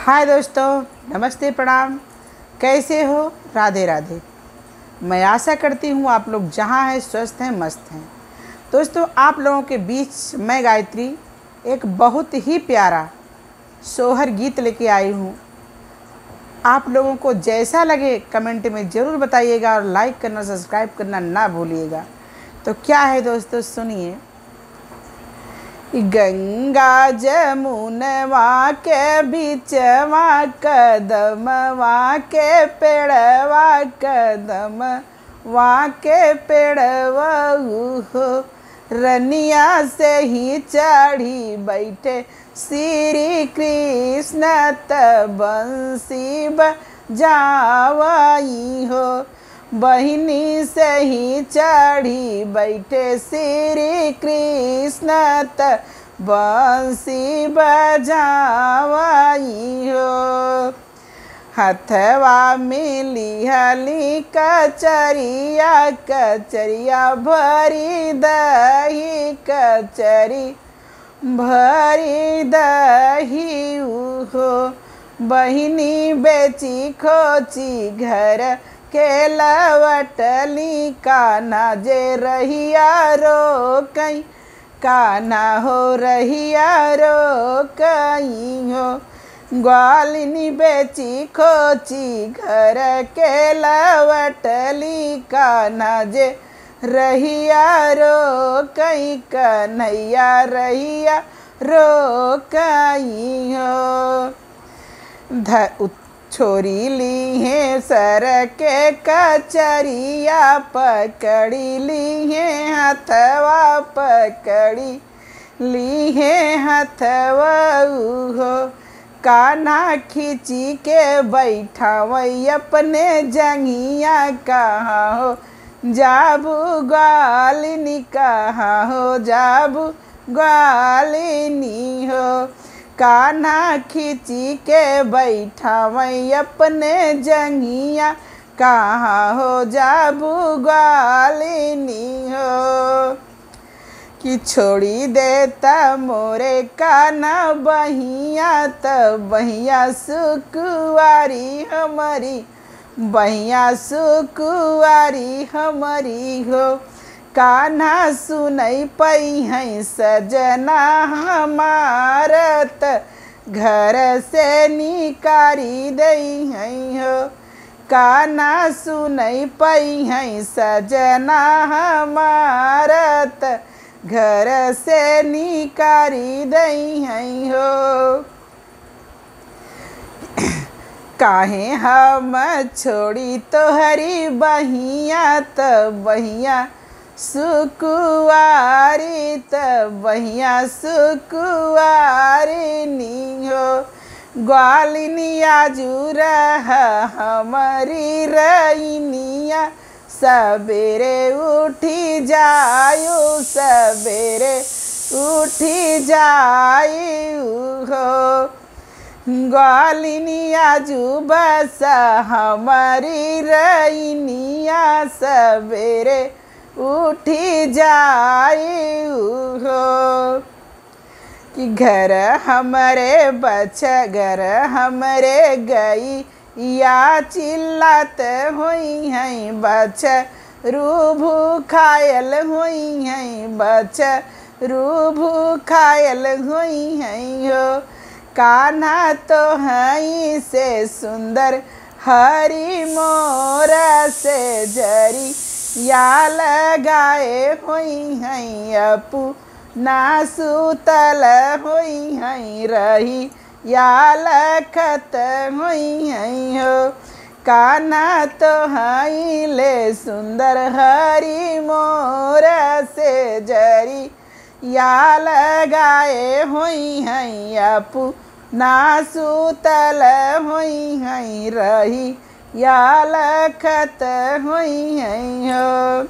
हाय दोस्तों, नमस्ते, प्रणाम। कैसे हो? राधे राधे। मैं आशा करती हूँ आप लोग जहाँ हैं स्वस्थ हैं, मस्त हैं। दोस्तों, आप लोगों के बीच मैं गायत्री एक बहुत ही प्यारा सोहर गीत लेके आई हूँ। आप लोगों को जैसा लगे कमेंट में ज़रूर बताइएगा और लाइक करना, सब्सक्राइब करना ना भूलिएगा। तो क्या है दोस्तों, सुनिए। गंगा जमुनवा के बीचवा कदमवा के पेड़वा कदमवा के पेड़वा हो रनिया से ही चढ़ी बैठे श्री कृष्ण बंसी बजावई हो। बहिनी से ही चढ़ी बैठे श्री कृष्ण बंसी बजावई हो। हथवा मिली हली कचरिया कचरिया भरी दही कचरी भरी दही हो। बहिनी बेची खोची घर के लवटली कान्हा जे रहिया रो कई कान्हा हो रहिया रो कई हो। ग्वालिनी बेची खोची घर के लवटली कान्हा जे रहिया रो कई कन्हैया रहिया रो कई हो। छोरी ली है सर के कचरिया पकड़ी ली है हथवा पकड़ी ली है हथवा हो। कान्हा खींची के बैठा वही अपने जंगिया कहाँ हो जाबू ग्वालिनी कहाँ हो जाबू ग्वालिनी हो। कान्हा खींची के बैठा वही अपने जंगिया कहाँ हो जाबू ग्वालिनी हो। कि छोड़ी देता मोरे कान्हा बहिया त बहिया सुकुवारी हमारी बहिया सुकुवारी हमारी हो। कान्हा सुनई पई है सजना हमारत घर से निकारी दई है हो। कान्हा सुनई पई है सजना हमारत घर से निकारी दई है हो। काहे हम छोड़ी तोहरी बहिया त बहिया सुकुवारी त बहिया सुकुवारी नी हो। ग्वालिनी आजू रह हमारी रईनिया सबेरे उठी जायु सबेरे उठी जायु हो। ग्वालिनी आजू बस हमारी रईनिया सबेरे उठी जायु हो। कि घर हमरे बच घर हमरे गई या चिल्लात हुई हैं बच रूभू खायल हुई हैं बच रूभू खायल हुई हैं हो। कान्हा तो हई से सुंदर हरी मोर से जरी या लगाए हुई हैं अपू ना सुतल हुई हैं रही या लखत हुई हैं हो। कान्हा तो हई ले सुंदर हरी मोर से जरी या लगाए हुई हैं अपू ना सुतल हुई हैं रही या लखत हुई हैं हो।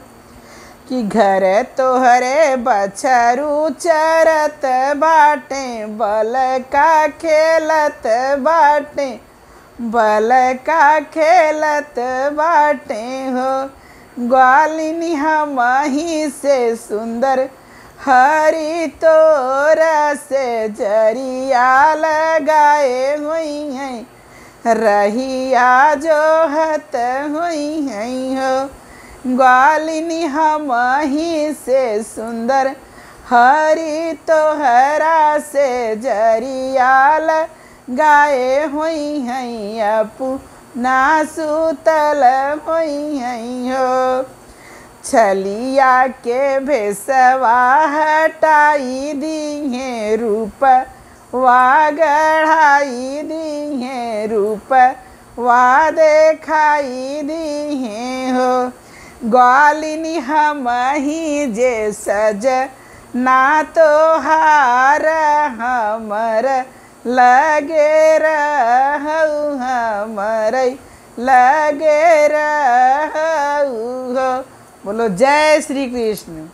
कि घर तोहरे बछरू चरत बाटे बल का खेलत बाटे बल का खेलत बाटे हो। ग्वालिनी हम ही से सुंदर हरि तोरा से जरिया लगाए हुई हैं, रहिया जो हत हुई हैं हो। ग्वालिनी हम ही से सुंदर, हरि तोहरा से जरिया लगाए हुई हैं, अपना सुतल हुई हैं हो। छलिया के भेसवा हटाई दी है, रूप वा गढ़ाई दी है, रूप वा देखाई दी है हो। ग्वालिनी हम ही जे सज ना तोहार, हमर लगे रहू, हमर लगे रहू हो। बोलो जय श्री कृष्ण।